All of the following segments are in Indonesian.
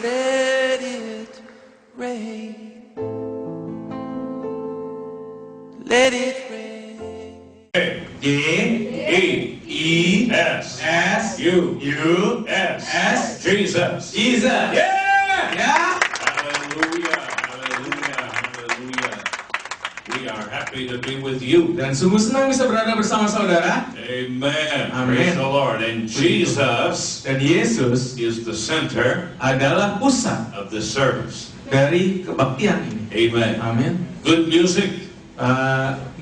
let it rain. Let it rain. G-E-S. S. U. U. S. Jesus. Jesus. Yeah! Ya. Hallelujah. Hallelujah. Hallelujah. We are happy to be with you. Dan sungguh senang bisa berada bersama saudara. Amen. Amen. Praise the Lord. And Jesus Dan Yesus is the center adalah pusat of the service. dari kebaktian ini. Amen. Amin. Good music.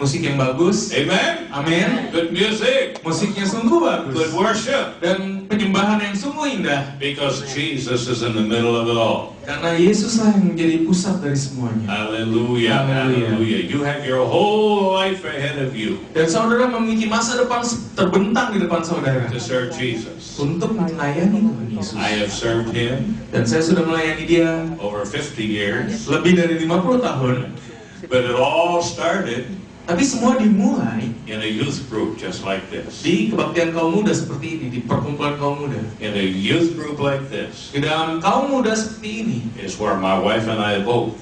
Musik yang bagus. Amen. Amin. Good music. Musiknya sungguh bagus. Good worship. Dan penyembahan yang sungguh indah. Because Jesus is in the middle of it all. Karena Yesuslah yang menjadi pusat dari semuanya. Hallelujah. Hallelujah. Hallelujah. You have your whole life ahead of you Dan saudara memiliki masa depan terbentang di depan saudara to serve Jesus. untuk melayani Tuhan Yesus. I have served Him Dan saya sudah melayani dia over 50 years, lebih dari 50 tahun. but it all started Tapi semua dimulai in a youth group just like this. di kebaktian kaum muda seperti ini, di perkumpulan kaum muda. In a youth group like this Di dalam kaum muda seperti ini is where my wife and I both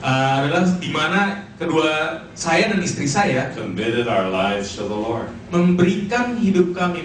adalah di mana kedua saya dan istri saya committed our lives to the Lord. memberikan hidup kami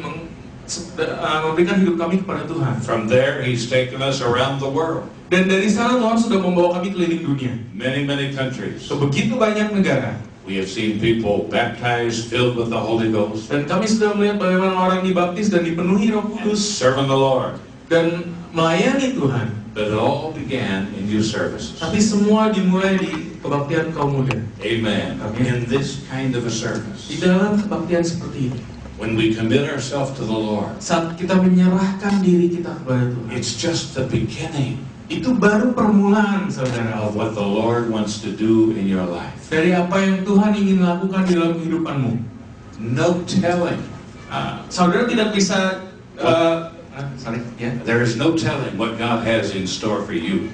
kepada Tuhan. From there, He's taken us around the world, Dan dari sana Tuhan sudah membawa kami keliling dunia many, many countries. ke begitu banyak negara. We have seen people baptized, filled with the Holy Ghost, Dan kami sudah melihat bagaimana orang dibaptis dan dipenuhi Roh and Kudus serving the Lord. dan melayani Tuhan. But it all began in youth services. Tapi semua dimulai di kebaktian kaum muda. Amen. Amen. In this kind of a Di service, dalam kebaktian seperti ini, when we commit ourselves to the Lord, saat kita menyerahkan diri kita kepada Tuhan, it's just the beginning itu baru permulaan, saudara, of what the Lord wants to do in your life. dari apa yang Tuhan ingin lakukan di dalam kehidupanmu. No telling. Saudara tidak bisa, There is no telling what God has in store for you.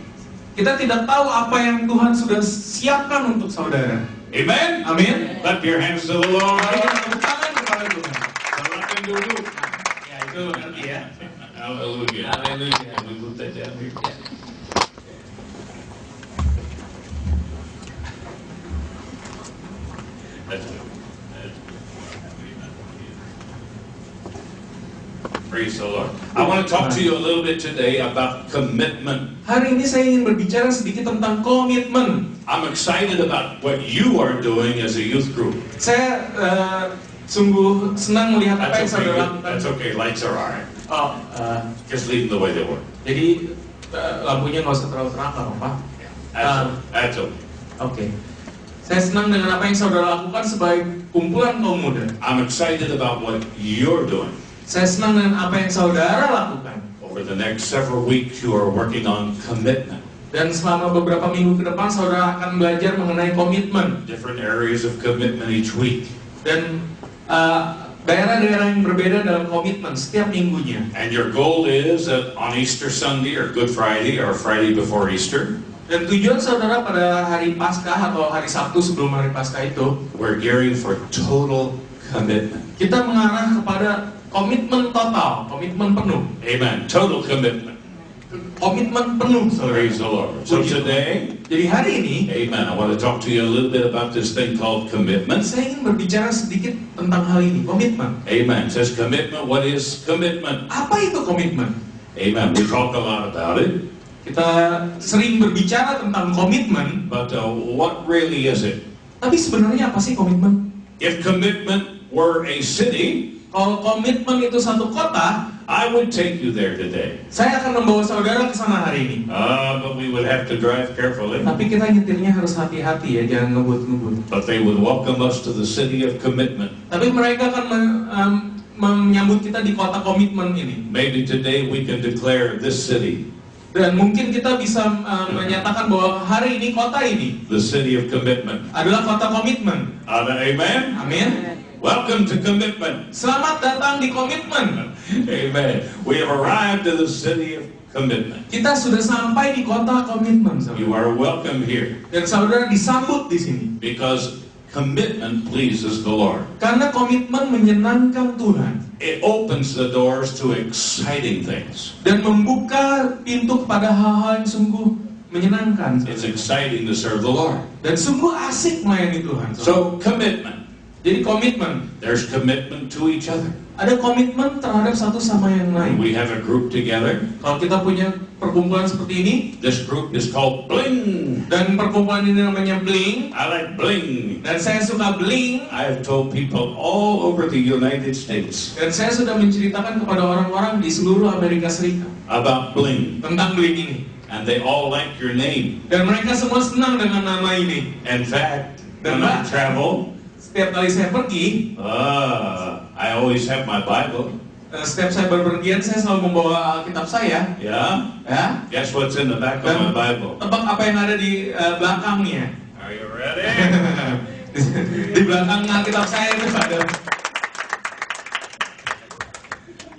kita tidak tahu apa yang Tuhan sudah siapkan untuk saudara. Amen. Amin. Clap your hands to the Lord. Mari kita tepuk tangan kepada Tuhan. Selamatkan dulu. Ya, itu ngerti ya. Hallelujah. Hallelujah. We put that down here. That's good. Praise the Lord. I want to talk to you a little bit today about commitment. Hari ini saya ingin berbicara sedikit tentang komitmen. I'm excited about what you are doing as a youth group. Saya sungguh senang melihat apa yang That's okay. saudara lakukan. That's okay. Lights are all right. Oh, Just leave them the way they were. jadi lampunya nggak usah terlalu terang, Pak. That's okay. Oke. Saya senang dengan apa yang saudara lakukan sebagai kumpulan kaum muda. I'm excited about what you're doing. Saya senang dengan apa yang saudara lakukan. Over the next several weeks, you are working on commitment. Dan selama beberapa minggu ke depan saudara akan belajar mengenai komitmen. Different areas of commitment each week. Dan daerah-daerah yang berbeda dalam komitmen setiap minggunya. And your goal is that on Easter Sunday or Good Friday or Friday before Easter, Dan tujuan saudara pada hari Paskah atau hari Sabtu sebelum hari Paskah itu, we're gearing for total commitment. kita mengarah kepada komitmen total, komitmen penuh. Amen. Total commitment. Komitmen penuh, saudara. Praise the Lord. So today, Jadi hari ini, amen, I want to talk to you a little bit about this thing called commitment. saya ingin berbicara sedikit tentang hal ini, komitmen. Amen. It says commitment. What is commitment? Apa itu komitmen? Amen. We talk a lot about it, Kita sering berbicara tentang komitmen, but what really is it? tapi sebenarnya apa sih komitmen? If commitment were a city, Kalau komitmen itu satu kota, I would take you there today. saya akan membawa saudara ke sana hari ini. But we would have to drive carefully. Tapi kita nyetirnya harus hati-hati ya, jangan ngebut-ngebut. But they would welcome us to the city of commitment. Tapi mereka akan menyambut kita di kota komitmen ini. Maybe today we can declare this city Dan mungkin kita bisa menyatakan bahwa hari ini kota ini the city of commitment. adalah kota komitmen. Amen. Amin. Welcome to commitment. Selamat datang di komitmen. Amen. We have arrived to the city of commitment. Kita sudah sampai di kota komitmen, saudara. You are welcome here Dan saudara disambut di sini. because Commitment pleases the Lord. Karena komitmen menyenangkan Tuhan It opens the doors to exciting things. dan membuka pintu kepada hal-hal yang sungguh menyenangkan. It's exciting to serve the Lord. Dan sungguh asik melayani Tuhan. So, commitment. Jadi komitmen. There's commitment to each other. Ada komitmen terhadap satu sama yang lain. We have a group together. Kalau kita punya perkumpulan seperti ini, This group is called Bling. dan perkumpulan ini namanya Bling, I like Bling. dan saya suka Bling, I have told people all over the United States dan saya sudah menceritakan kepada orang-orang di seluruh Amerika Serikat about Bling. tentang Bling ini. And they all like your name. Dan mereka semua senang dengan nama ini. In fact, when I travel, Setiap kali saya pergi, I always have my Bible. setiap saya berpergian, saya selalu membawa Alkitab saya. Yeah? Ya, Guess what's in the back of my Bible? tebak apa yang ada di belakangnya. Are you ready? Di belakang Alkitab saya itu ada.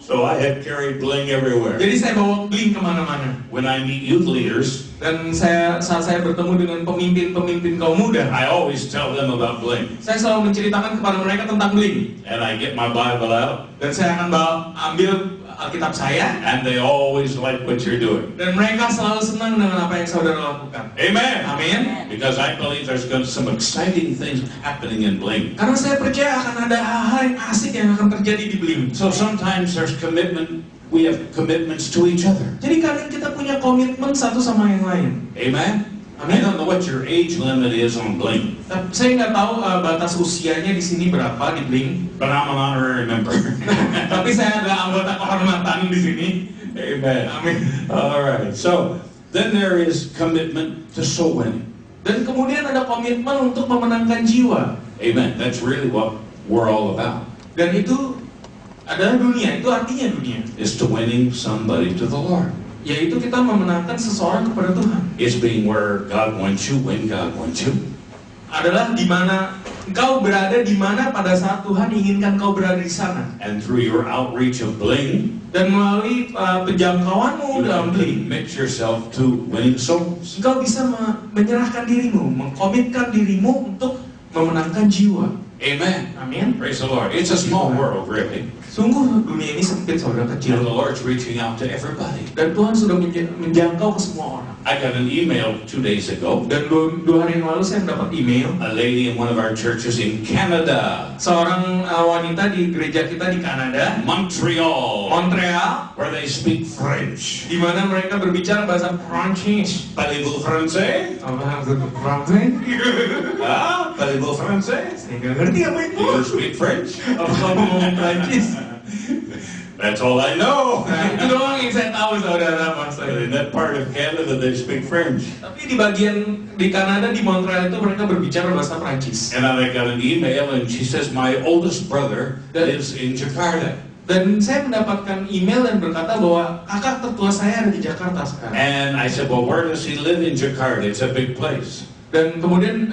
So I have carried Bling everywhere. Jadi saya bawa Bling kemana-mana. When I meet youth leaders, Dan saat saya bertemu dengan pemimpin-pemimpin kaum muda, I always tell them about Bling. saya selalu menceritakan kepada mereka tentang Bling. And I get my Bible out, Dan saya akan ambil Alkitab saya, and they always like what you're doing. dan mereka selalu senang dengan apa yang saudara lakukan. Amen. Amin. Because I believe there's going to some exciting things happening in Bling. Karena saya percaya akan ada hal-hal yang asik yang akan terjadi di Bling. So sometimes there's commitment. We have commitments to each other. Jadi kadang kita punya komitmen satu sama yang lain. Amen. I don't know what your age limit is on Bling, Saya nggak tahu batas usianya di sini berapa di Bling. but I'm an honorary member. Tapi saya adalah anggota kehormatan di sini. Amen. Amin. All right. So then there is commitment to soul winning. Dan kemudian ada komitmen untuk memenangkan jiwa. Amen. That's really what we're all about. Dan itu adalah dunia, itu artinya dunia. Is to winning somebody to the Lord. Yaitu kita memenangkan seseorang kepada Tuhan. It's being where God wants you, when God wants you. Adalah di mana engkau berada, di mana pada saat Tuhan inginkan kau berada di sana. And through your outreach of Bling, Dan melalui penjangkauanmu you dalam can Bling, commit yourself to winning souls. engkau bisa menyerahkan dirimu, mengkomitkan dirimu untuk memenangkan jiwa. Amen. Amin. Praise the Lord. It's a small world, really. Sungguh dunia ini sempit, saudara, And kecil. the Lord's reaching out to everybody. Dan Tuhan sudah menjangkau ke semua orang. I got an email 2 days ago. Dan dua hari yang lalu saya mendapat email A lady in one of our churches in Canada, seorang wanita di gereja kita di Kanada, Montreal, Montreal, where they speak French. di mana mereka berbicara bahasa Prancis. Parlez-vous français? Apa maksud Prancis? Ah, parlez-vous français? Saya nggak ngerti apa itu. Do you speak French? Apa kamu ngomong Prancis? That's all I know. Nah, itu doang yang saya tahu, saudara, Mas. But in that part of Canada, they speak French. Tapi di bagian di Kanada, di Montreal itu mereka berbicara bahasa Prancis. And I got an email, and she says, my oldest brother lives in Jakarta. Dan saya mendapatkan email dan berkata bahwa kakak tertua saya ada di Jakarta sekarang. And I said, well, where does he live in Jakarta? It's a big place. Dan kemudian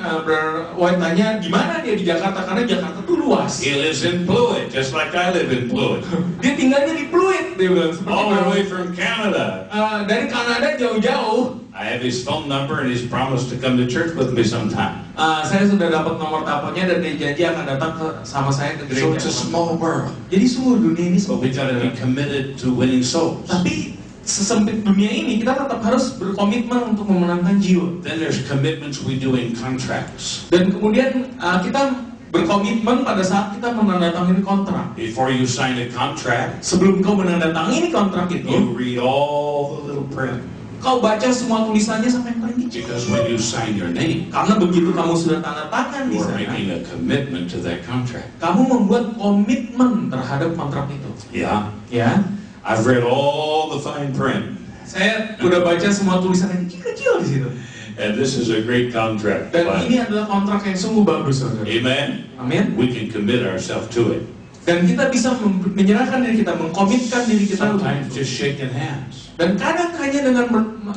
White tanya di mana dia di Jakarta, karena Jakarta tuh luas. He lives in Pluit, just like I live in Pluit. Dia tinggalnya di Pluit, dia bilang seperti All the itu. way from Canada. Dari Kanada jauh-jauh. I have his phone number, and he's promised to come to church with me sometime. Saya sudah dapat nomor teleponnya dan dia janji akan datang sama saya ke So gereja. it's a small world. Jadi sungguh dunia ini But we sempit. got to be committed to winning souls. Tapi sesempit dunia ini kita tetap harus berkomitmen untuk memenangkan jiwa. Then there's commitments we do in contracts. Dan kemudian kita berkomitmen pada saat kita menandatangani kontrak. Before you sign a contract, Sebelum kau menandatangani kontrak you itu, read all the little print. kau baca semua tulisannya sampai yang paling kecil. Because when you sign your name, Karena begitu kamu sudah tanda tangan di you are sana, making a commitment to that contract. kamu membuat komitmen terhadap kontrak itu. Yeah. Ya, I've read all the fine print. saya udah baca semua tulisan yang kecil-kecil di situ. And this is a great contract. Dan But, ini adalah kontrak yang sungguh bagus, saudara. amen. Amin. We can commit ourselves to it. Dan kita bisa menyerahkan diri kita, mengkomitkan diri kita untuk Sometimes itu. just shaking hands. Dan kadang hanya dengan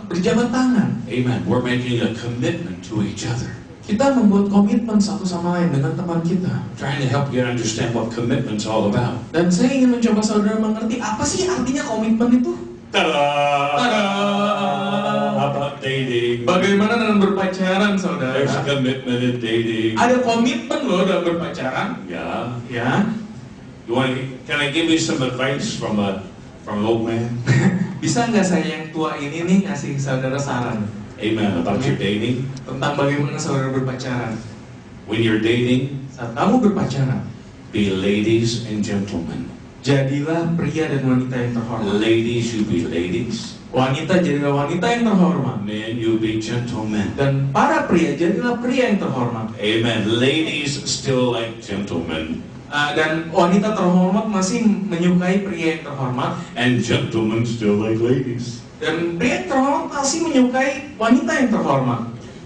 berjabat tangan, Amen. We're making a commitment to each other. kita membuat komitmen satu sama lain dengan teman kita. Trying to help you understand what commitment's all about. Dan saya ingin mencoba saudara mengerti apa sih artinya komitmen itu. Ta-da! Ta-da! How about dating. Bagaimana dengan berpacaran, saudara? There's a commitment in dating. Ada komitmen loh dalam berpacaran. Yeah. Ya, Can I give you some advice from an old man? bisa nggak saya yang tua ini nih ngasih saudara saran Amen. About your dating. tentang bagaimana saudara berpacaran? When you're dating, Saat kamu berpacaran, be ladies and gentlemen. jadilah pria dan wanita yang terhormat. Ladies, you be ladies. Wanita jadilah wanita yang terhormat. Men, you be gentlemen. Dan para pria jadilah pria yang terhormat. Amen. Ladies still like gentlemen. Dan wanita terhormat masih menyukai pria yang terhormat. And gentlemen still like ladies. Dan pria yang terhormat masih menyukai wanita yang terhormat.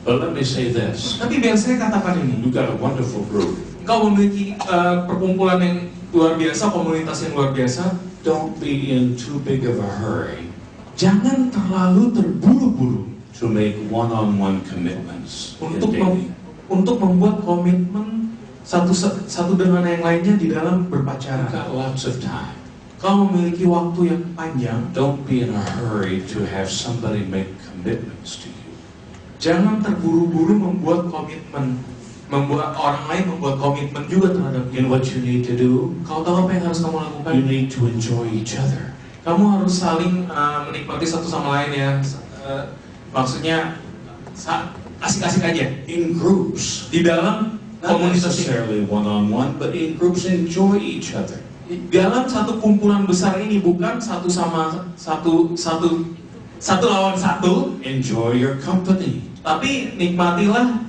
But let me say this. Tapi biar saya katakan ini, You've got a wonderful group. engkau memiliki perkumpulan yang luar biasa, komunitas yang luar biasa. Don't be in too big of a hurry Jangan terlalu terburu-buru to make one-on-one commitments in untuk dating. untuk membuat komitmen satu dengan yang lainnya di dalam You've berpacaran. got lots of time. Kau memiliki waktu yang panjang. Don't be in a hurry to have somebody make commitments to you. Jangan terburu-buru membuat komitmen, membuat orang lain membuat komitmen juga terhadap In what you need to do, Kau tahu apa yang harus kamu lakukan? you need to enjoy each other. Kamu harus saling menikmati satu sama lain ya. Maksudnya asik-asik aja In groups. di dalam Not komunitas ini. necessarily one-on-one, but in groups enjoy each other. Dalam satu kumpulan besar ini bukan satu lawan satu, Enjoy your company. tapi nikmatilah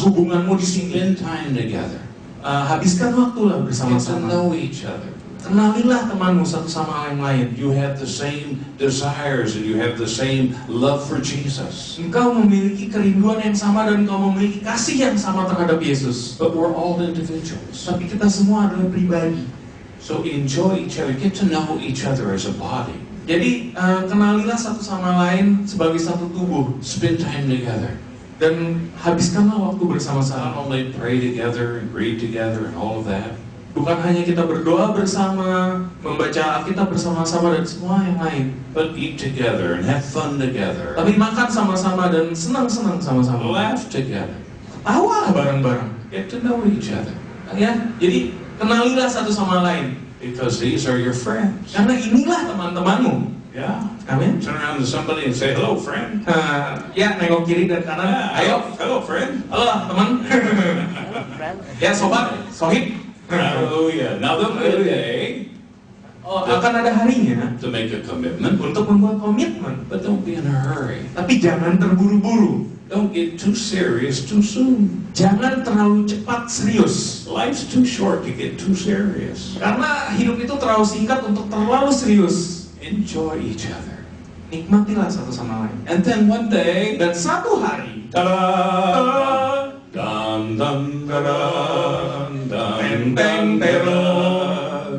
hubunganmu di sini. Spend time together. Habiskan waktulah Get to bersama-sama. know each other. Kenalilah temanmu satu sama yang lain. You have the same desires and you have the same love for Jesus. Engkau memiliki kerinduan yang sama dan engkau memiliki kasih yang sama terhadap Yesus. But we're all individuals. Tapi kita semua adalah pribadi. So enjoy each other. Get to know each other as a body. Jadi kenalilah satu sama lain sebagai satu tubuh Spend time together. dan habiskanlah waktu Not bersama-sama. only pray together and read together and all of that, Bukan hanya kita berdoa bersama, membaca Alkitab bersama-sama dan semua yang lain, but eat together and have fun together. tapi makan sama-sama dan senang-senang sama-sama. Laugh together. Tawalah bareng-bareng. Get to know each other. Ya, jadi kenalilah satu sama lain. Because these are your friends. Karena inilah teman-temanmu. Yeah. Amin. Turn around to somebody and say, hello, friend. Ya, nengok kiri dan kanan. Ayo, Hello, friend. halo teman. Ya, sobat, sohib. Hallelujah. Now there'll be a day Akan ada harinya to make a commitment, untuk membuat komitmen. but don't be in a hurry. Tapi jangan terburu-buru. Don't get too serious too soon. Jangan terlalu cepat serius. Life's too short to get too serious. Karena hidup itu terlalu singkat untuk terlalu serius. Enjoy each other. Nikmatilah satu sama lain. And then one day, Dan satu hari, ta-da! Dun, dun, dun, dun, dun, dun, dun.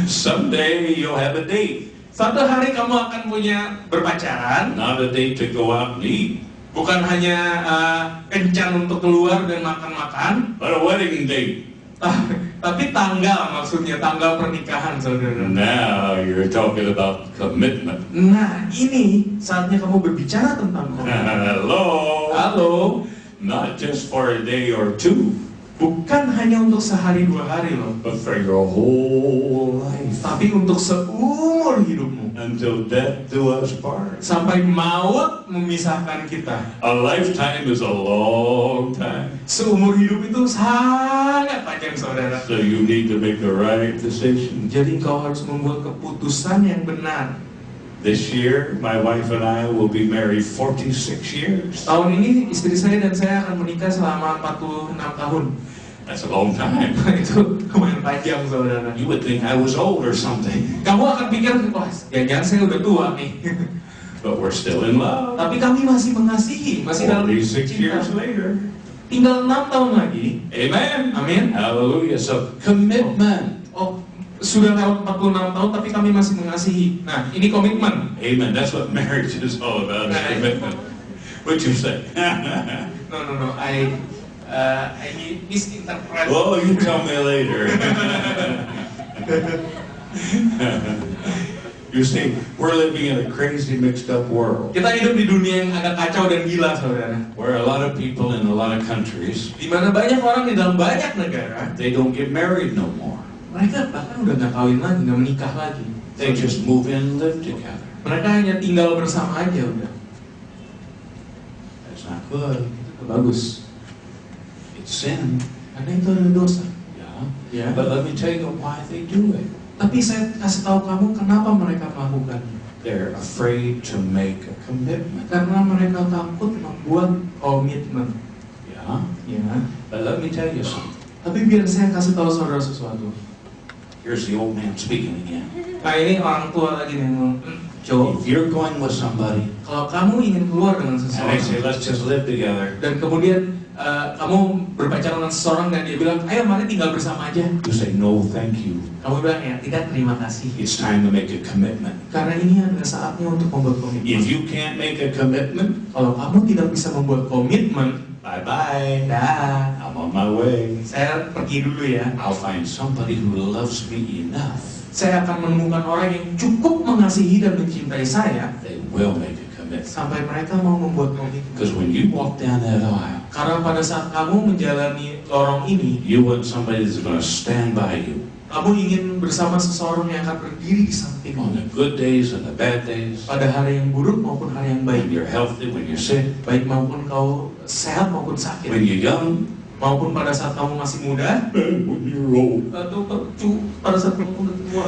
Someday you'll have a date. satu hari kamu akan punya berpacaran. Not a date to go out and eat, Bukan hanya kencan untuk keluar dan makan-makan, but a wedding date. tapi tanggal, maksudnya tanggal pernikahan, saudara. Now you're talking about commitment. Nah, ini saatnya kamu berbicara tentang komitmen. Hello. Halo, Not just for a day or two, bukan hanya untuk sehari dua hari loh, but for your whole life. tapi untuk seumur hidupmu. Until death do us part. Sampai maut memisahkan kita. A lifetime is a long time. Seumur hidup itu sangat panjang, saudara. So you need to make the right decision. Jadi engkau harus membuat keputusan yang benar. This year, my wife and I will be married 46 years. Tahun ini istri saya dan saya akan menikah selama 46 tahun. That's a long time. Itu lumayan panjang, saudara. You would think I was old or something. Kamu akan pikir, wah, jangan-jangan saya udah tua nih. But we're still in love. Tapi kami masih mengasihi, masih dalam 46 cinta. years later. Tinggal 6 tahun lagi. Amen. Amin. Hallelujah. So, commitment. Oh, sudah lewat 46 tahun tapi kami masih mengasihi. Nah, ini komitmen. Amen. That's what marriage is all about, is commitment. What you say? No. I misinterpret. Oh, you tell me later. You see, we're living in a crazy, mixed up world Kita hidup di dunia yang agak kacau dan gila, saudara. where a lot of people in a lot of countries, Di mana banyak orang di dalam banyak negara, they don't get married no more. mereka bahkan udah nggak kawin lagi, nggak menikah lagi. They just move in and live together. Mereka hanya tinggal bersama aja udah. That's not good. Itu bagus. It's sin. Karena itu ada dosa. Yeah. Ya. But let me tell you why they do it. Tapi saya kasih tahu kamu kenapa mereka melakukannya. They're afraid to make a commitment. Karena mereka takut membuat komitmen. Yeah. Ya. But let me tell you something. Tapi biar saya kasih tahu saudara sesuatu. Here's the old man speaking again. Nah ini orang tua lagi nih ngomong, Joe, If you're going with somebody kalau kamu ingin keluar dengan and they say, seseorang let's just live together, dan kemudian kamu berpacaran dengan seseorang dan dia bilang, ayo mari tinggal bersama aja. you say, no, thank you. Kamu bilang ya, tidak, terima kasih. It's time to make a commitment. Karena ini adalah saatnya untuk membuat komitmen. If you can't make a commitment, Kalau kamu tidak bisa membuat komitmen, bye-bye. dah, I'm on my way. saya pergi dulu ya. I'll find somebody who loves me enough. Saya akan menemukan orang yang cukup mengasihi dan mencintai saya They will make a commitment. sampai mereka mau membuat komitmen. Because when you walk down that aisle, Karena pada saat kamu menjalani lorong ini, you want somebody that's going to stand by you kamu ingin bersama seseorang yang akan berdiri di on sampingmu the good days and the bad days, pada hari yang buruk maupun hari yang baik, when you're healthy, when you're sick, baik maupun kau sehat maupun sakit, when you're young, maupun pada saat kamu masih muda and when you're old. atau pada saat kamu udah tua.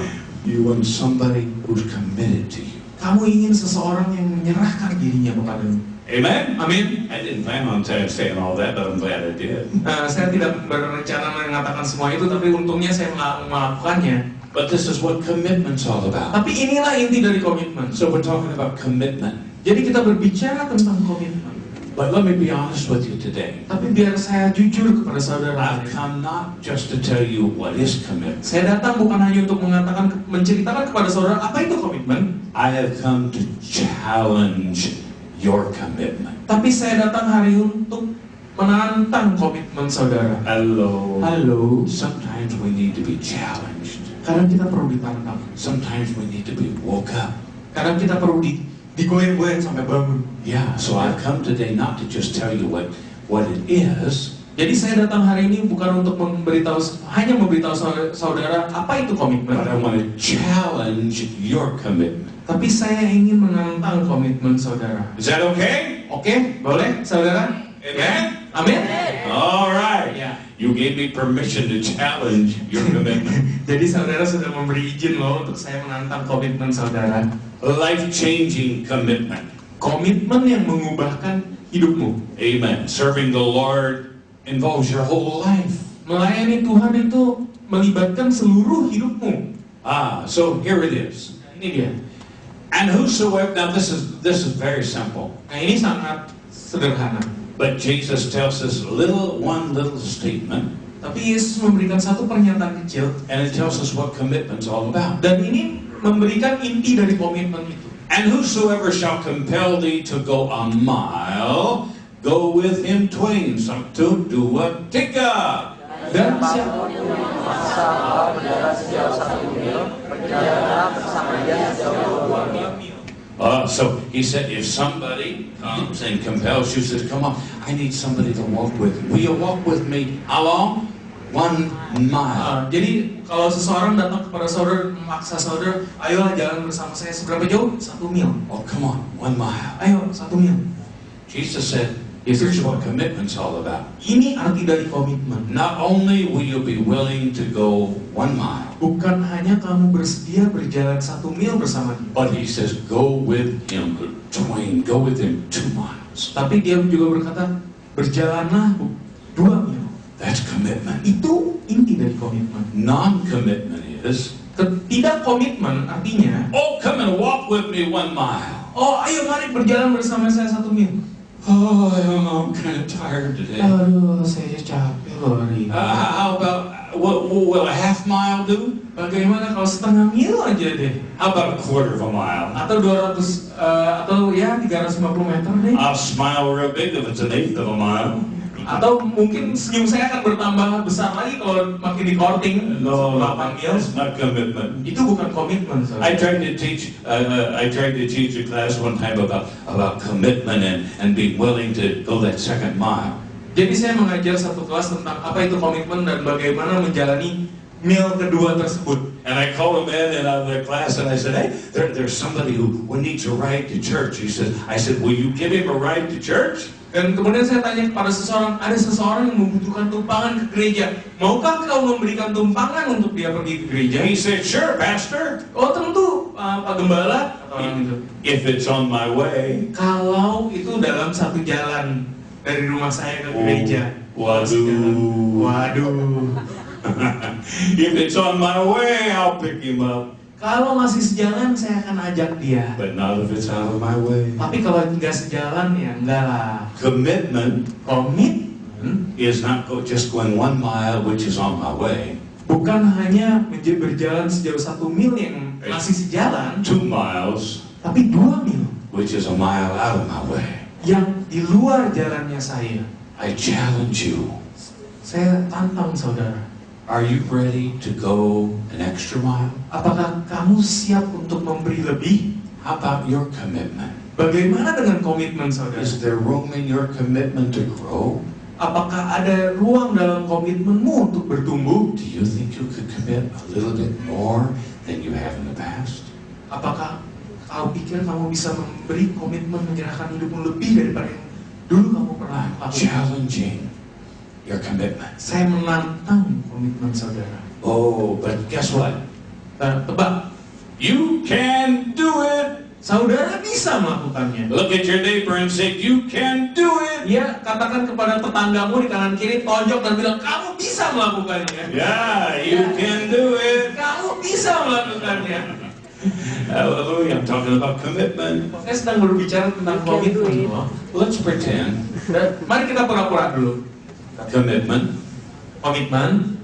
You want somebody who's committed to you. Kamu ingin seseorang yang menyerahkan dirinya kepadamu. Amen? Amin. I didn't plan on saying all that, but I'm glad I did. Saya tidak berencana mengatakan semua itu, tapi untungnya saya melakukannya. But this is what commitment's all about. Tapi inilah inti dari komitmen. So we're talking about commitment. Jadi kita berbicara tentang komitmen. But let me be honest with you today. Tapi biar saya jujur kepada saudara. I've come not just to tell you what is commitment. Saya datang bukan hanya untuk menceritakan kepada saudara apa itu komitmen. I have come to challenge your commitment. Tapi saya datang hari untuk menantang komitmen saudara. Hello. Halo. Sometimes we need to be challenged. Kadang kita perlu ditantang. Sometimes we need to be woke up. Kadang kita perlu digoyang-goyang sampai bangun. Yeah, so I've come today not to just tell you what it is, Jadi saya datang hari ini bukan untuk hanya memberitahu saudara apa itu komitmen, but I want to challenge your commitment. tapi saya ingin menantang komitmen saudara. Is that okay? Oke, boleh saudara? Amen? Amin. All right. Ya. You gave me permission to challenge your commitment. Jadi saudara sudah memberi izin loh untuk saya menantang komitmen saudara. Life-changing commitment. Komitmen yang mengubahkan hidupmu. Amen. Serving the Lord involves your whole life. Melayani Tuhan itu melibatkan seluruh hidupmu. So here it is. Nah, ini dia. And whosoever, now this is very simple. Nah ini sangat sederhana. But Jesus tells us one little statement, Tapi Yesus memberikan satu pernyataan kecil, and it tells us what commitment's all about. dan ini memberikan inti dari komitmen itu. And whosoever shall compel thee to go a mile, go with him twain. Some to do what? Take up. Dan siapa Siapapun yang memaksa engkau berjalan sejauh 1 mil, berjalanlah bersama dia sejauh 2 mil. So he said, if somebody comes and compels you, says, come on, I need somebody to walk with me. Will you walk with me? How long? 1 mile. Jadi kalau seseorang datang kepada saudara, memaksa saudara, ayolah jalan bersama saya seberapa jauh? 1 mil. Oh, come on, 1 mile. Ayo 1 mil. Jesus said, Yesus here's what commitment's all about. Ini arti dari komitmen. Not only will you be willing to go 1 mile, Bukan hanya kamu bersedia berjalan 1 mil bersama dia, but he says, go with him twain, go with him 2 miles. tapi dia juga berkata, berjalanlah 2 mil. That's commitment. Itu inti dari komitmen. Non-commitment is, Tidak komitmen artinya, oh, come and walk with me 1 mile. oh ayo mari berjalan bersama saya 1 mil. Oh, I'm kind of tired today. Aduh, saya capek loh hari ini. How about, will a half mile do? Bagaimana kalau setengah mil aja deh? How about a quarter of a mile? Atau 200, atau ya 350 meter deh. I'll smile real big if it's an eighth of a mile. Atau mungkin senyum saya akan bertambah besar lagi kalau makin di courting. No, 8 mil. that's not commitment. Itu bukan komitmen. I tried to teach a class one time about commitment and being willing to go that second mile. Jadi saya mengajar satu kelas tentang apa itu komitmen dan bagaimana menjalani mil kedua tersebut. And I called him in the class and I said, hey, there's somebody who needs a ride to church. I said, will you give him a ride to church? Dan kemudian saya tanya kepada seseorang, ada seseorang yang membutuhkan tumpangan ke gereja. Maukah kau memberikan tumpangan untuk dia pergi ke gereja? He said, sure, Pastor. Oh tentu, Pak Gembala. Kata orang itu. If it's on my way. Kalau itu dalam satu jalan dari rumah saya ke gereja. Waduh. Waduh. If it's on my way, I'll pick him up. Kalau masih sejalan, saya akan ajak dia. But not if it's out of my way. Tapi kalau nggak sejalan, ya enggak lah. Commitment Komitmen is not just going 1 mile, which is on my way. bukan hanya berjalan sejauh 1 mil yang masih sejalan, 2 miles, tapi 2 mil which is a mile out of my way. yang di luar jalannya saya. I challenge you. Saya tantang saudara. Are you ready to go an extra mile? Apakah kamu siap untuk memberi lebih? How about your commitment? Bagaimana dengan komitmen saudara? Is there room in your commitment to grow? Apakah ada ruang dalam komitmenmu untuk bertumbuh? Do you think you could commit a little bit more than you have in the past? Apakah kau pikir kamu bisa memberi komitmen menyerahkan hidupmu lebih daripada yang dulu kamu pernah lakukan? Challenging your commitment. Saya menantang komitmen saudara. Oh, but guess what? Tebak, You can do it. saudara bisa melakukannya. Look at your neighbor and say, you can do it. Ya, katakan kepada tetanggamu di kanan kiri, tonjok dan bilang, kamu bisa melakukannya. Yeah, you can do it. Kamu bisa melakukannya. Hallelujah. I'm talking about commitment. Saya sedang berbicara tentang komitmen. Loh. Let's pretend Mari kita pura-pura dulu. commitment Komitmen,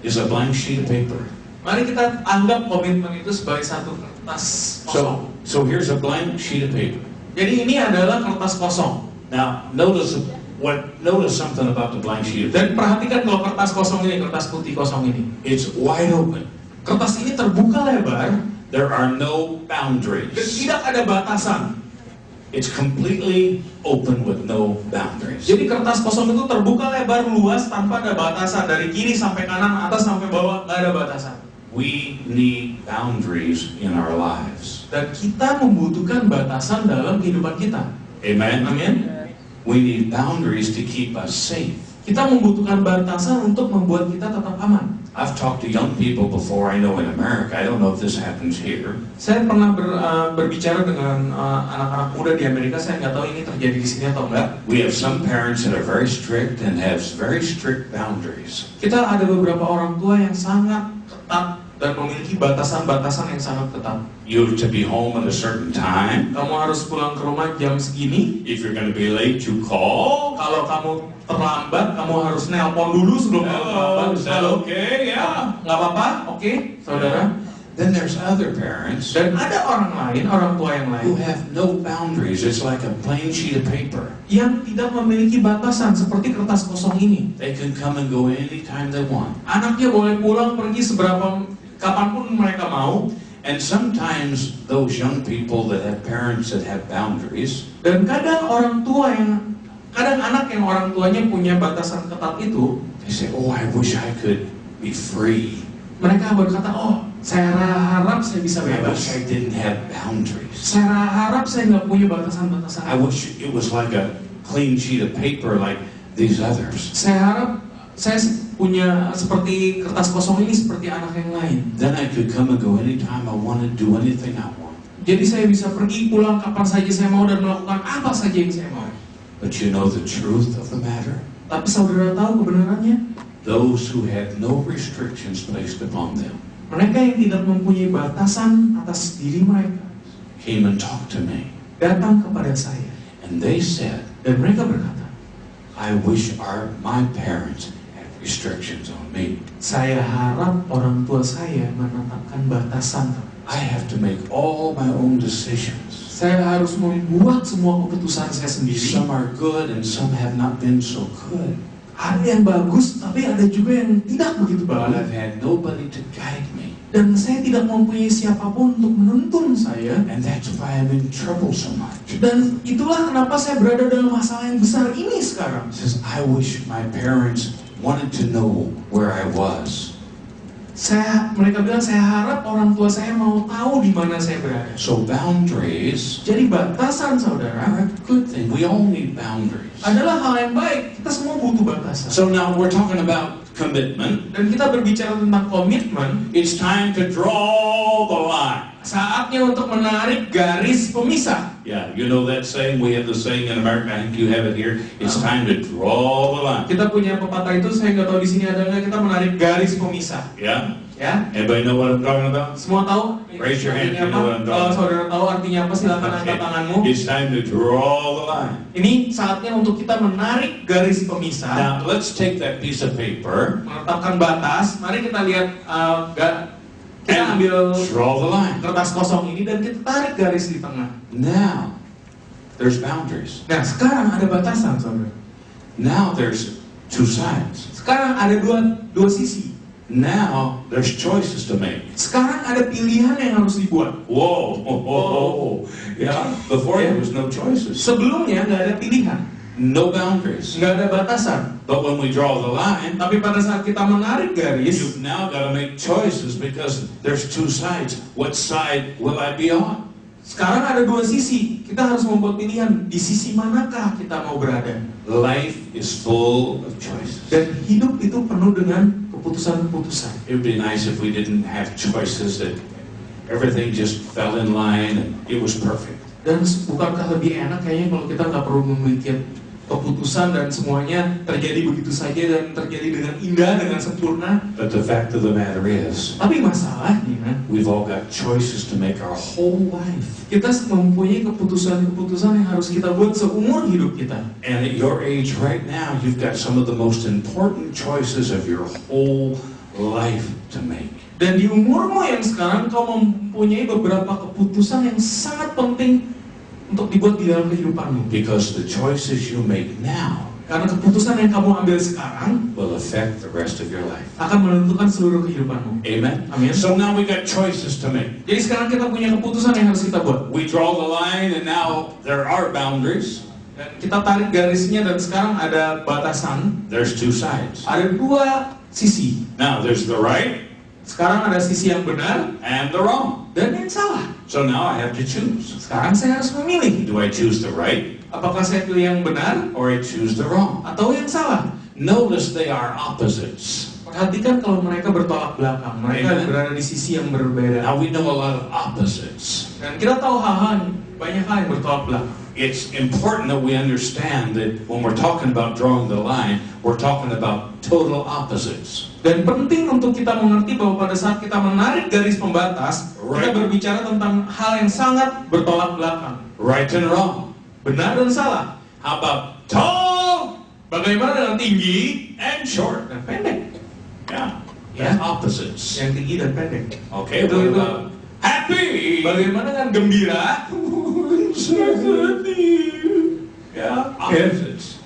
is a blank sheet of paper. mari kita anggap komitmen itu sebagai satu kertas kosong. So here's a blank sheet of paper. Jadi ini adalah kertas kosong. Now, notice something about the blank sheet of paper. Dan perhatikan kalau kertas kosong ini, kertas putih kosong ini. It's wide open. Kertas ini terbuka lebar There are no dan boundaries. tidak ada batasan. It's completely open with no boundaries. Jadi kertas kosong itu terbuka lebar luas tanpa ada batasan. Dari kiri sampai kanan, atas sampai bawah, nggak ada batasan. We need boundaries in our lives. Dan kita membutuhkan batasan dalam kehidupan kita. Amen? Amin. We need boundaries to keep us safe. Kita membutuhkan batasan untuk membuat kita tetap aman. I've talked to young people before, I know in America, I don't know if this happens here. Saya pernah berbicara dengan anak-anak muda di Amerika. Saya nggak tahu ini terjadi di sini atau enggak. We have some parents that are very strict and have very strict boundaries. Kita ada beberapa orang tua yang sangat ketat dan memiliki batasan-batasan yang sangat ketat. You have to be home at a certain time. Kamu harus pulang ke rumah jam segini. If you're going to be late, you call. Kalau kamu terlambat, kamu harus nelpon dulu sebelum kamu terlambat. Is that okay? Yeah. Nggak apa-apa, oke, saudara. Then there's other parents Dan ada orang lain, orang tua yang who lain, have no boundaries. It's like a plain sheet of paper. yang tidak memiliki batasan seperti kertas kosong ini. They can come and go anytime they want. Anaknya boleh pulang pergi kapanpun mereka mau. And sometimes those young people that have parents that have boundaries, Dan kadang anak yang orang tuanya punya batasan ketat itu, they say, oh, I wish I could be free. mereka berkata, oh, saya harap saya bisa I bebas. wish I didn't have boundaries. Saya harap saya nggak punya batasan-batasan. I wish it was like a clean sheet of paper like these others. Saya harap saya punya seperti kertas kosong ini seperti anak yang lain. Then I could come and go anytime I want to do anything I want. Jadi saya bisa pergi pulang kapan saja saya mau dan melakukan apa saja yang saya mau. But you know the truth of the matter? Tapi saudara tahu kebenarannya? Those who had no restrictions placed upon them Mereka yang tidak mempunyai batasan atas diri mereka came and talked to me. datang kepada saya And they said, dan mereka berkata, I wish my parents had restrictions on me. saya harap orang tua saya menetapkan batasan. I have to make all my own decisions. Saya harus membuat semua keputusan saya sendiri. Some are good and some have not been so good. Ada yang bagus, tapi ada juga yang tidak begitu But bagus. I've had nobody to guide me. Dan saya tidak mempunyai siapapun untuk menuntun saya. And that's why I'm in trouble so much. Dan itulah kenapa saya berada dalam masalah yang besar ini sekarang. Says, I wish my parents wanted to know where I was. Mereka bilang saya harap orang tua saya mau tahu di mana saya berada. So boundaries Jadi batasan, saudara, are a good thing. We all need boundaries. adalah hal yang baik. Kita semua butuh batasan. So now we're talking about commitment. Dan kita berbicara tentang komitmen. It's time to draw the line. Saatnya untuk menarik garis pemisah. Yeah, you know that saying? We have the saying in America. I think you have it here. It's time to draw the line. Kita punya pepatah itu, saya nggak tahu di sini ada nggak. Kita menarik garis pemisah. Yeah? Ya, Anybody know what I'm talking about? semua tahu? Raise your hand if you Artinya know apa? what I'm Kalau talking saudara tahu artinya apa, silakan angkat Okay. tanganmu. It's time to draw the line. Ini saatnya untuk kita menarik garis pemisah, Now, let's take that piece of paper menetapkan batas. Mari kita lihat, kita and ambil draw the line. kertas kosong ini dan kita tarik garis di tengah. Now, there's boundaries. Nah, sekarang ada batasan, saudara. Now, there's two sides. Sekarang ada dua sisi. Now, there's choices to make. Sekarang ada pilihan yang harus dibuat. Whoa, whoa, whoa, whoa. Yeah, before there was no choices. Sebelumnya nggak ada pilihan, No boundaries. nggak ada batasan. But when we draw the line, Tapi pada saat kita menarik garis, you've now got to make choices because there's two sides. What side will I be on? sekarang ada dua sisi. Kita harus membuat pilihan di sisi manakah kita mau berada. Life is full of choices. Dan hidup itu penuh dengan keputusan-keputusan. It would be nice if we didn't have choices, that everything just fell in line and it was perfect. Dan bukankah lebih enak kayaknya kalau kita nggak perlu memiliki keputusan dan semuanya terjadi begitu saja dan terjadi dengan indah, dengan sempurna. But the fact of the matter is, Tapi masalahnya, we've all got choices to make our whole life. kita mempunyai keputusan-keputusan yang harus kita buat seumur hidup kita. And at your age right now, you've got some of the most important choices of your whole life to make. Dan di umurmu yang sekarang, kau mempunyai beberapa keputusan yang sangat penting untuk dibuat di dalam kehidupanmu. Because the choices you make now Karena keputusan yang kamu ambil sekarang will affect the rest of your life. akan menentukan seluruh kehidupanmu. Amen? Amin. So now we got choices to make. Jadi sekarang kita punya keputusan yang harus kita buat. We draw the line and now there are boundaries. Dan kita tarik garisnya dan sekarang ada batasan. There's two sides. Ada dua sisi. Now there's the right Sekarang ada sisi yang benar and the wrong. dan yang salah. So now I have to choose. Sekarang saya harus memilih. Do I choose the right Apakah saya pilih yang benar or I choose the wrong? atau yang salah? Notice they are opposites. Perhatikan kalau mereka bertolak belakang. Mereka Amen. berada di sisi yang berbeda. Now we know a lot of opposites. Dan kita tahu banyak hal yang bertolak belakang. It's important that we understand that when we're talking about drawing the line, we're talking about total opposites. Dan penting untuk kita mengerti bahwa pada saat kita menarik garis pembatas, kita Right. berbicara tentang hal yang sangat bertolak belakang. Right and wrong. Benar dan salah. How about tall Bagaimana dengan tinggi and short? dan pendek? Yeah, Yeah. that's opposites. Yang tinggi dan pendek. Okay, what about happy? Bagaimana dengan gembira? Yeah, opposites.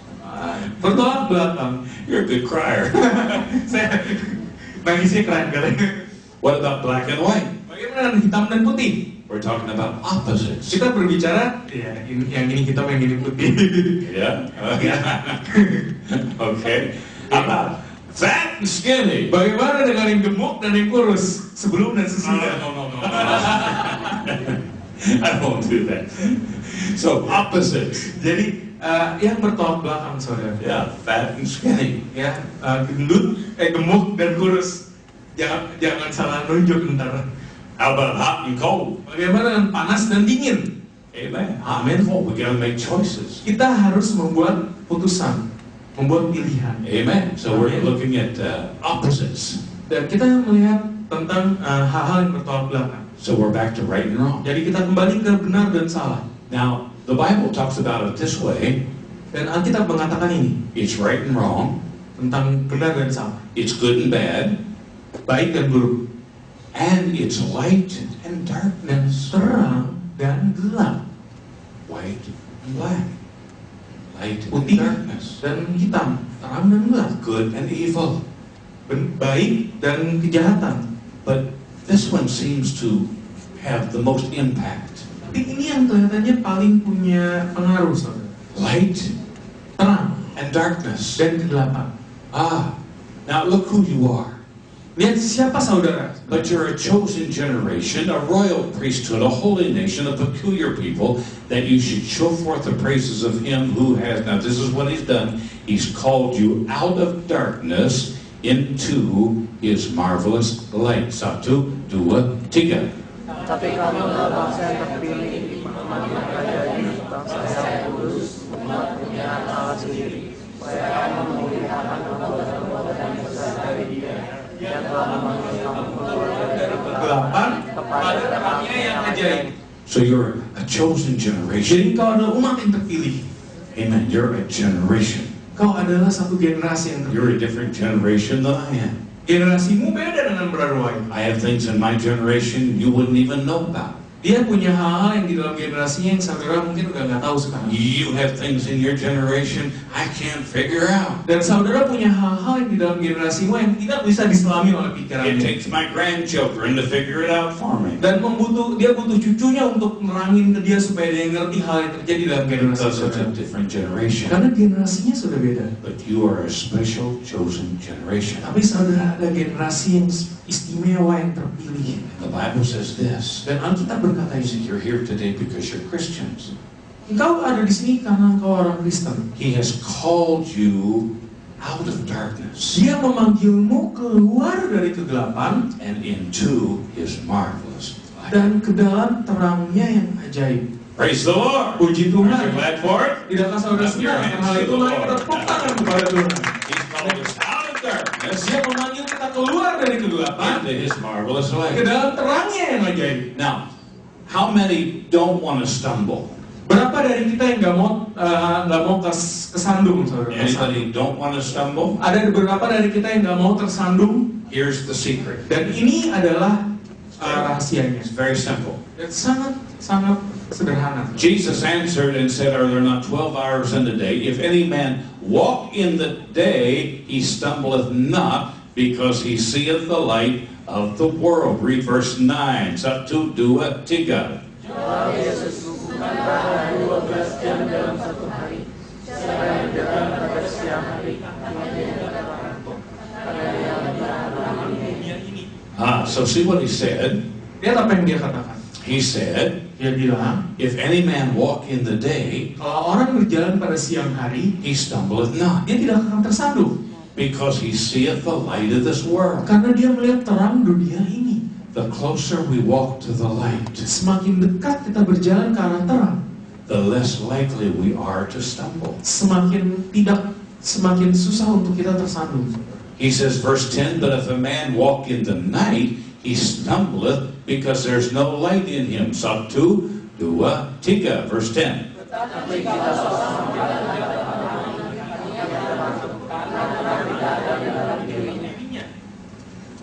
Bertolak belakang. You're a good crier. Saya nangisnya keren kali. What about black and white? Bagaimana dengan hitam dan putih? We're talking about opposites. Kita berbicara, ya yang ini hitam, yang ini putih. Yeah. Okay. How about fat and skinny? Bagaimana dengan yang gemuk dan yang kurus? Sebelum dan sesudah. No. I won't do that. So opposites. Jadi yang bertolak belakang, saudara. Yeah, fat and skinny. Ya, gendut, gemuk dan kurus. Jangan salah nunjuk ntar. How about hot and cold? Bagaimana dengan panas dan dingin? Amen. Hot and cold. We gotta make choices. Kita harus membuat putusan, membuat pilihan. Amen. So we're Amen. looking at opposites. Dan kita melihat tentang hal-hal yang bertolak belakang. So we're back to right and wrong. Jadi kita kembali ke benar dan salah. Now, the Bible talks about it this way. Dan Alkitab mengatakan ini It's right and wrong. tentang benar dan salah, It's good and bad. baik dan buruk, And it's light and dan darkness. terang dan gelap. white and black, light and putih darkness, dan hitam, terang dan gelap, good and evil. baik dan kejahatan. But this one seems to have the most impact. Tapi ini yang kelihatannya paling punya pengaruh, saudara. Light Terang and darkness. dan kegelapan. Now look who you are. Lihat siapa saudara. But you're a chosen generation, a royal priesthood, a holy nation, a peculiar people, that you should show forth the praises of him who has, now this is what he's done, he's called you out of darkness into his marvelous light. 1, 2, 3. Tapi kamu adalah bangsa yang terpilih, umat yang rajain, bangsa yang kudus, umat punya Allah sendiri. Supaya kamu memuliakan perbuatan yang besar dari Dia, yang telah memanggil kamu keluar dari Kegelapan kepada terangnya yang ajaib. So you're a chosen Jadi generation. kau adalah umat yang terpilih. Amen. You're a generation. Kau adalah satu generasi yang terpilih. You're a different generation than I am. Generasimu beda dengan Brother White. I have things in my generation you wouldn't even know about. Dia punya hal-hal yang di dalam generasinya yang saudara mungkin udah nggak tahu sekarang. You have things in your generation I can't figure out. Dan saudara punya hal-hal yang di dalam generasimu yang tidak bisa diselami oleh It pikirannya. takes my grandchildren to figure it out for me. Dan dia butuh cucunya untuk nerangin ke dia supaya dia ngerti hal yang terjadi dalam generasi Because it's a saudara. different generation. Karena generasinya sudah beda. But you are a special chosen generation. Tapi saudara ada generasi yang istimewa yang terpilih. The Bible says this. Dan Alkitab berkata He said, ini. you're here today because you're Christians. Engkau ada di sini karena engkau orang Kristen. He has called you out of darkness Dia memanggilmu keluar dari kegelapan and into his marvelous light. dan ke dalam terangnya yang ajaib. Praise the Lord. Puji Aren't you Tuhan. glad for it? Tidakkah saudara senang akan hal itu? Mari kita tepuk tangan kepada Tuhan. He's called us out of darkness Dia memanggil kita keluar dari kegelapan into his marvelous ke light. dalam terangnya yang ajaib. Now, how many don't want to stumble? Berapa dari kita yang nggak mau kesandung, saudara? Anybody don't want to stumble? Ada beberapa dari kita yang nggak mau tersandung. Here's the secret. Dan ini adalah rahasianya. It's very simple. Dan sangat sederhana. Jesus answered and said, are there not 12 hours in the day? If any man walk in the day, he stumbleth not, because he seeth the light of the world. Read verse 9. 1, 2, 3. Jawab Yesus, bukan pada 12 jam dalam satu hari. Siapa yang jalan pada siang hari, dia terang. Pada yang terang ini. So see what he said. Lihat apa yang dia katakan. He said, Dia bilang, if any man walk in the day, kalau orang berjalan pada siang hari, he stumbleth not, dia tidak akan tersandung. because he seeth the light of this world. Karena dia melihat terang dunia ini. The closer we walk to the light, Semakin dekat kita berjalan ke arah terang, the less likely we are to stumble. semakin susah untuk kita tersandung. He says, verse 10, but if a man walk in the night, he stumbleth, because there's no light in him. 1, 2, 3, verse 10. Tapi kita sesama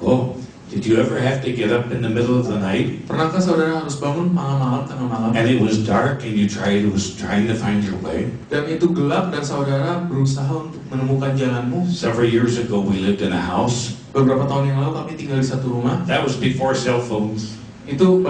Oh, did you ever have to get up in the middle of the night, Pernahkah saudara harus bangun malam-malam, tengah malam, and it was dark, and you was trying to find your way? dan itu gelap dan saudara berusaha untuk menemukan jalanmu? Several years ago, we lived in a house. Beberapa tahun yang lalu kami tinggal di satu rumah. That was before cell phones, Itu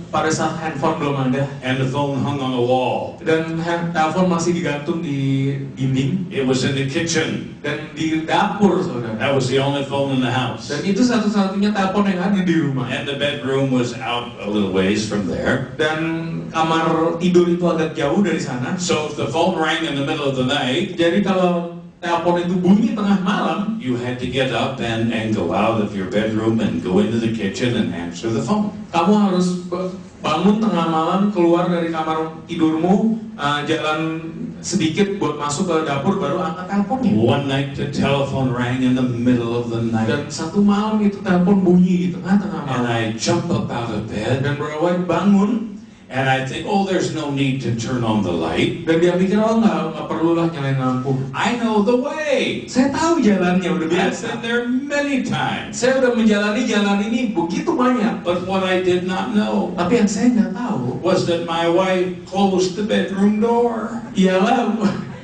pada saat handphone belum ada and the phone hung on a wall. dan telepon masih digantung di dinding It was in the kitchen. dan di dapur, saudara. That was the only phone in the house. Dan itu satu-satunya telepon yang ada di rumah. And the bedroom was out a little ways from there. Dan kamar tidur itu agak jauh dari sana. So if the phone rang in the middle of the night, Jadi kalau telepon itu bunyi tengah malam, you had to get up and go out of your bedroom and go into the kitchen and answer the phone. kamu harus bangun tengah malam, keluar dari kamar tidurmu, jalan sedikit buat masuk ke dapur, baru angkat teleponnya. One night the telephone rang in the middle of the night, Dan satu malam itu telepon bunyi di tengah-tengah and malam. I jumped up out of bed, Dan Brother White bangun, And I think, oh, there's no need to turn on the light. Dan dia pikir, oh nggak perlulah nyalain lampu. I know the way. Saya tahu jalannya, udah I've biasa. been there many times. Saya udah menjalani jalan ini begitu banyak. But what I did not know Tapi yang saya nggak tahu, was that my wife closed the bedroom door. ialah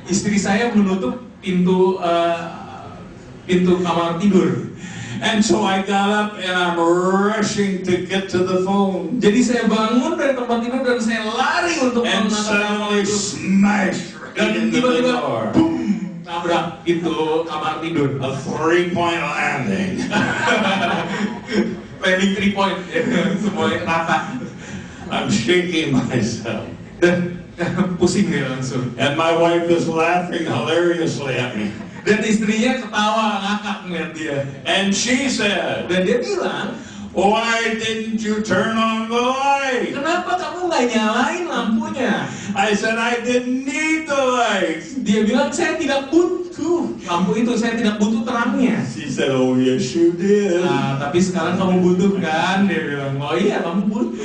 istri saya menutup pintu kamar tidur. And so I got up and I'm rushing to get to the phone. Jadi saya bangun dari tempat tidur dan saya lari untuk And mengangkat suddenly itu. smash right Dan into the tiba-tiba, door. boom, tabrak pintu kamar tidur. A 3-point landing. Landing 3 point, semuanya rata. I'm shaking myself. Dan pusing dia langsung. And my wife is laughing hilariously at me. Dan istrinya ketawa ngakak ngeliat dia. And she said, Dan dia bilang, why didn't you turn on the light? kenapa kamu nggak nyalain lampunya? I said, I didn't need the light. Dia bilang, saya tidak butuh lampu itu, saya tidak butuh terangnya. She said, oh yes you did. Nah, tapi sekarang kamu butuh kan? Dia bilang, oh iya kamu butuh.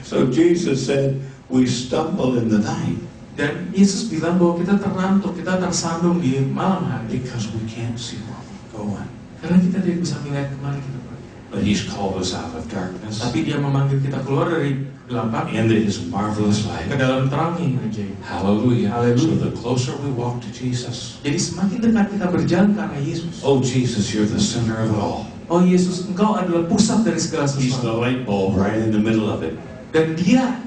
So Jesus said, we stumble in the night Dan Yesus bilang bahwa kita terantuk, kita tersandung di malam hari. because we can't see where we're going. Karena kita tidak bisa melihat kemana kita pergi. But he's called us out of darkness Tapi dia memanggil kita keluar dari gelap into his marvelous ke light. dalam terangnya yang ajaib. Hallelujah. Hallelujah. So the closer we walk to Jesus, Jadi semakin dekat kita berjalan karena Yesus. oh Jesus, you're the center of it all. Oh Yesus, Engkau adalah pusat dari segala He's the sesuatu. light bulb right in the middle of it. Dan dia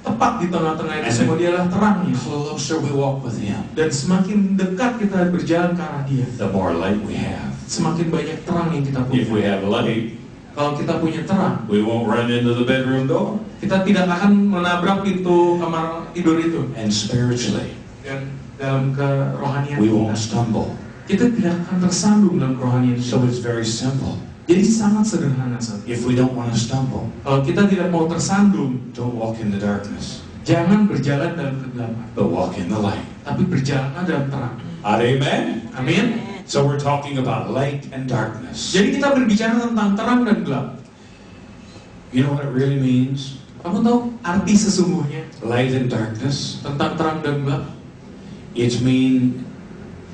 tepat di tengah-tengah itu And semua, dia adalah terangnya. The closer we walk with him, Dan semakin dekat kita berjalan ke arah dia, the more light we have. semakin banyak terang yang kita If we punya. have light, Kalau kita punya terang, we won't run into the bedroom door. kita tidak akan menabrak pintu kamar tidur itu. And spiritually, Dan dalam kerohanian we won't kita, stumble. kita tidak akan tersandung dalam kerohanian So kita. it's very simple. Jadi sangat sederhana saja. If we don't want to stumble, Kalau kita tidak mau tersandung, don't walk in the darkness, jangan berjalan dalam kegelapan, but walk in the light. tapi berjalanlah dalam terang. Amen. Amin. So we're talking about light and darkness. Jadi kita berbicara tentang terang dan gelap. You know what it really means? Kamu tahu arti sesungguhnya Light and darkness. tentang terang dan gelap? It means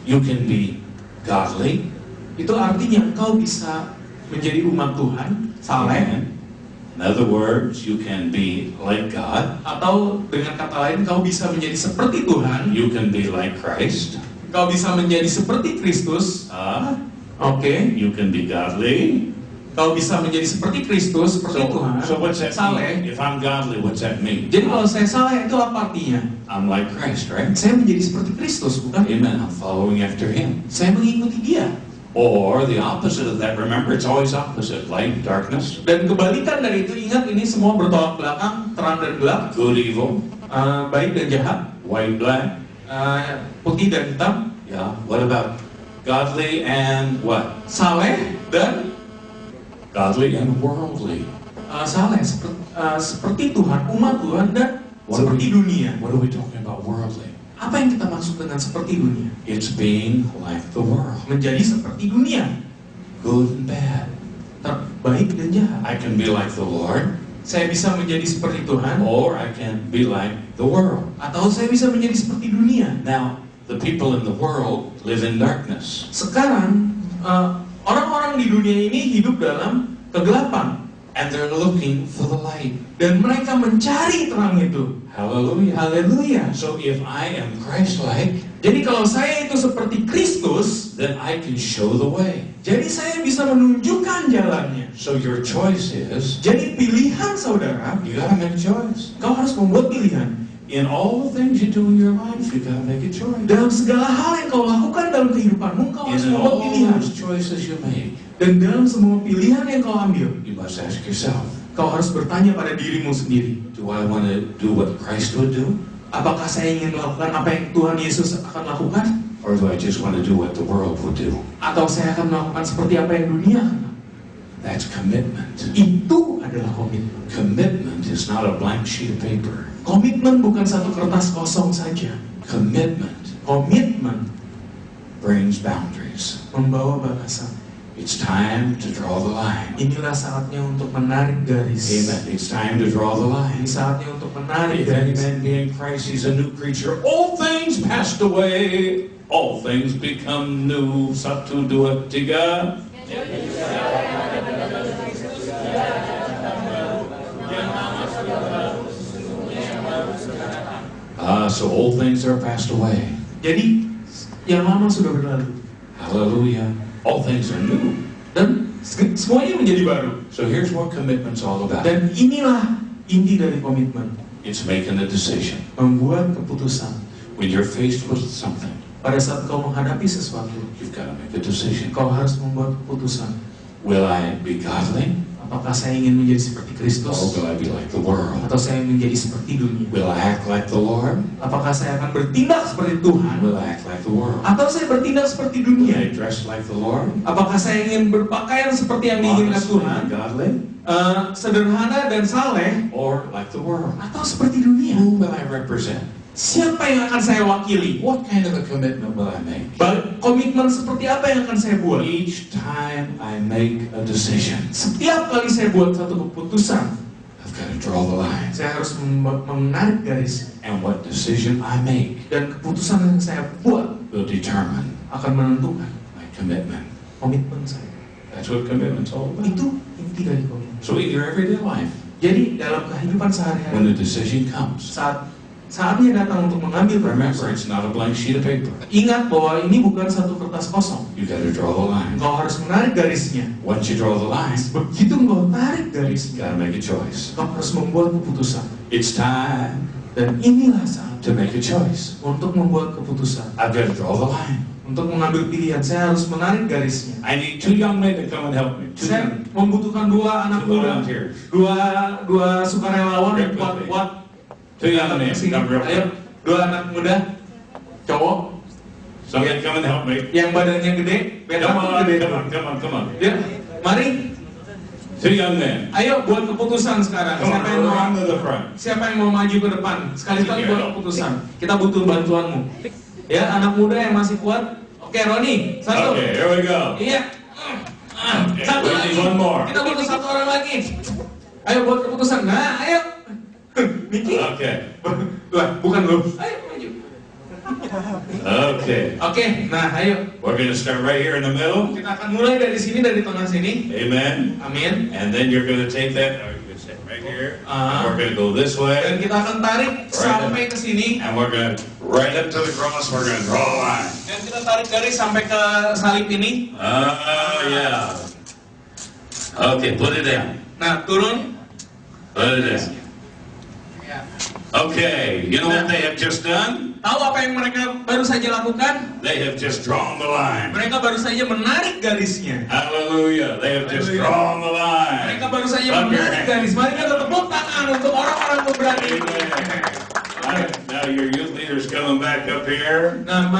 you can be godly. Itu artinya engkau bisa menjadi umat Tuhan, saleh, Amen. In other words, you can be like God. atau dengan kata lain engkau bisa menjadi seperti Tuhan, You can be like Christ. engkau bisa menjadi seperti Kristus, oke, You can be godly. engkau bisa menjadi seperti Kristus, seperti Tuhan, So what's that saleh. mean? If I'm godly, what's that mean? Jadi kalau saya saleh itu apa artinya? I'm like Christ, right? Saya menjadi seperti Kristus, bukan? Amen. I'm following after Him. Saya mengikuti Dia. Or the opposite of that. Remember, it's always opposite. Light, darkness, Dan kebalikan dari itu, ingat ini semua bertolak belakang, terang dan gelap, good, evil, baik dan jahat, white, black. putih dan hitam, Yeah. What about godly and what? saleh dan Godly and worldly. saleh seperti Tuhan, umat Tuhan dan seperti dunia. What are we talking about worldly? Apa yang kita maksud dengan seperti dunia? It's being like the world. Menjadi seperti dunia, Good and bad. baik dan jahat. I can be like the Lord, Saya bisa menjadi seperti Tuhan, or I can be like the world. atau saya bisa menjadi seperti dunia. Now, the people in the world live in darkness. Sekarang orang-orang di dunia ini hidup dalam kegelapan And they're looking for the light. dan mereka mencari terang itu. Hallelujah. Haleluya. So if I am Christ-like, Jadi kalau saya itu seperti Kristus, then I can show the way. jadi saya bisa menunjukkan jalannya. So your choice is, Jadi pilihan saudara, you gotta make a choice. kau harus membuat pilihan. In all the things you do in your life, you gotta make a choice. Dalam segala hal yang kau lakukan dalam kehidupanmu, kau harus In membuat all pilihan. those choices you make, Dan dalam semua pilihan yang kau ambil, you must ask yourself, kau harus bertanya pada dirimu sendiri. do I want to do what Christ would do? Apakah saya ingin melakukan apa yang Tuhan Yesus akan lakukan? Or do I just want to do what the world would do? Atau saya akan melakukan seperti apa yang dunia akan lakukan? That's commitment. Itu adalah komitmen. Commitment is not a blank sheet of paper. Komitmen bukan satu kertas kosong saja. Commitment Komitmen brings boundaries. membawa batasan. It's time to draw the line. Inilah saatnya untuk menarik garis. Amen. It's time to draw the line. Ini saatnya untuk menarik If any garis. man be in Christ, he's a new creature. All things passed away. All things become new. 1, 2, 3. So old things are passed away. Jadi yang lama sudah berlalu Hallelujah. All things are new. dan semuanya menjadi baru. So here's what commitment's all about. Dan inilah inti dari komitmen, It's making a decision. membuat keputusan. When you're faced with something, Pada saat kau menghadapi sesuatu, you've got to make a decision. kau harus membuat keputusan. Will I be godly? Apakah saya ingin menjadi seperti Or Kristus will I be like the world? atau saya ingin menjadi seperti dunia? Will I act like the Lord? Apakah saya akan bertindak seperti Tuhan Will I act like the world? atau saya bertindak seperti Will I dunia? dress like the Lord? Apakah saya ingin berpakaian seperti yang diinginkan Honestly Tuhan, and godly? sederhana dan saleh, Or like the world? atau seperti dunia? Who will I represent? Siapa yang akan saya wakili? What kind of a commitment will I make? Komitmen seperti apa yang akan saya buat? Each time I make a decision, Setiap kali saya buat satu keputusan, I've got to draw the line. saya harus menarik garis. And what decision I make Dan keputusan yang saya buat will determine akan menentukan my commitment. komitmen saya. That's what commitment's all about. Itu inti dari komitmen. So in your everyday life, Jadi dalam kehidupan when sehari-hari, the decision comes, saatnya datang untuk mengambil remember keputusan. it's not a blank sheet of paper. Ingat bahwa ini bukan satu kertas kosong. You got to draw the line. Engkau harus menarik garisnya. Once you draw the line, Begitu engkau tarik you garisnya, got to make a choice. engkau harus membuat keputusan. It's time Dan inilah saat to make a choice. untuk membuat keputusan, I've got to draw the line. untuk mengambil pilihan. Saya harus menarik garisnya. I need 2 young men to come and help me. 2 Saya membutuhkan dua anak muda, volunteers. dua sukarelawan yang kuat-kuat. 2 young men, Kesini. come real Ayo, quick. dua anak muda, cowok, Somebody come and help me. yang badannya gede, beda Come on, gede. come on. Ya, mari, 2 young men. ayo buat keputusan sekarang. Come on, Siapa yang mau run to the front. Siapa yang mau maju ke depan? Sekali-kali buat keputusan. Kita butuh bantuanmu. Ya, anak muda yang masih kuat. Oke, Roni, satu. Okay, here we go. Iya. Okay, Satu we lagi. need one more. Kita butuh satu orang lagi. Ayo buat keputusan. Nah, ayo. Niki. Okay, Lah, bukan lu. Ayo maju. okay. Oke, nah ayo. We're going to start right here in the middle. Kita akan mulai dari sini, dari tengah sini. Amen. Amin. And then you're going to take that, or you're going to sit right here. Uh-huh. We're going to go this Dan way. kita akan tarik sampai ke sini. And we're going to, right up to the cross, we're going to draw a line. Dan kita tarik garis sampai ke salib ini. Yeah. Okay, put it down. Nah, turun. Put it down. Ya. Okay, you know what they have just done? Tahu apa yang mereka baru saja lakukan? They have just drawn the line. Mereka baru saja menarik garisnya. Hallelujah. They have just Hallelujah. drawn the line. Mereka baru saja Clap your menarik hands. garis. Mari kita tepuk tangan untuk orang-orang pemberani. Now your youth leader's coming back up here. Nah,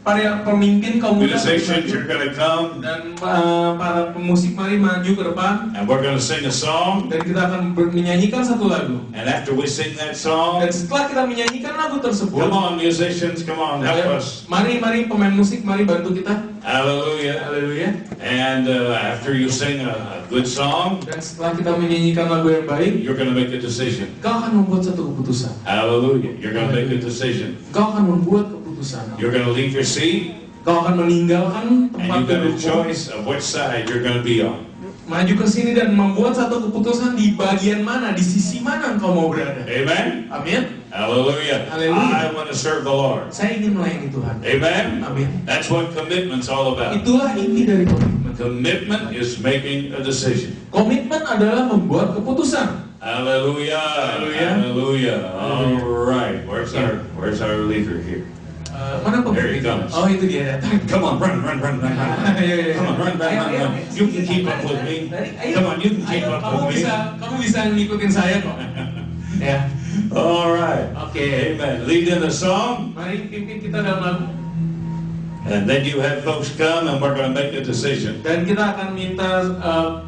para pemimpin kaum muda Musicians, you're going to come. dan para pemusik mari maju ke depan And we're going to sing a song. dan kita akan menyanyikan satu lagu. And after we sing that song, Dan setelah kita menyanyikan lagu tersebut, come on musicians, come on, help us. mari pemain musik, mari bantu kita. Hallelujah. Haleluya. And after you sing a good song, Dan setelah kita menyanyikan lagu yang baik, you're going to make a decision. kau akan membuat satu keputusan. Hallelujah. You're going to make a decision. Kau akan membuat keputusan. You're going to leave your seat, Kau akan meninggalkan and tempat you've got a dudukmu, choice of which side you're going to be on. maju ke sini dan membuat satu keputusan di bagian mana, di sisi mana engkau mau berada. Amen? Amin. Hallelujah. Hallelujah. I want to serve the Lord. Saya ingin melayani Tuhan. Amen? Amin. That's what commitment's all about. Itulah inti dari komitmen. Commitment is making a decision. Komitmen adalah membuat keputusan. Hallelujah. Hallelujah. Hallelujah. All right. Where's our leader here? Mana There he pemimpin? comes. Oh, itu dia datang. Come on, run. Ayo, ayo. Come on, run. Ayo. You can keep up with me. Ayo. Come on, you can keep Ayo, up kamu with me. kamu bisa ngikutin saya kok. Ya. All right. Oke. Amen. Lead in the song, Mari pimpin kita dalam lagu. and then you have folks come, and we're going to make a decision. Dan kita akan minta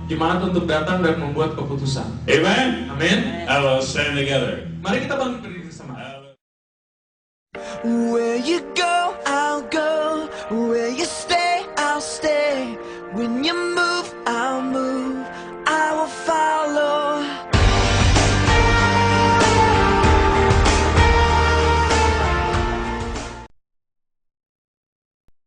jemaat untuk datang dan membuat keputusan. Amen. Amin. Hello, stand together. Mari kita bangkit berdiri bersama. Where you go, I'll go. Where you stay, I'll stay. when you move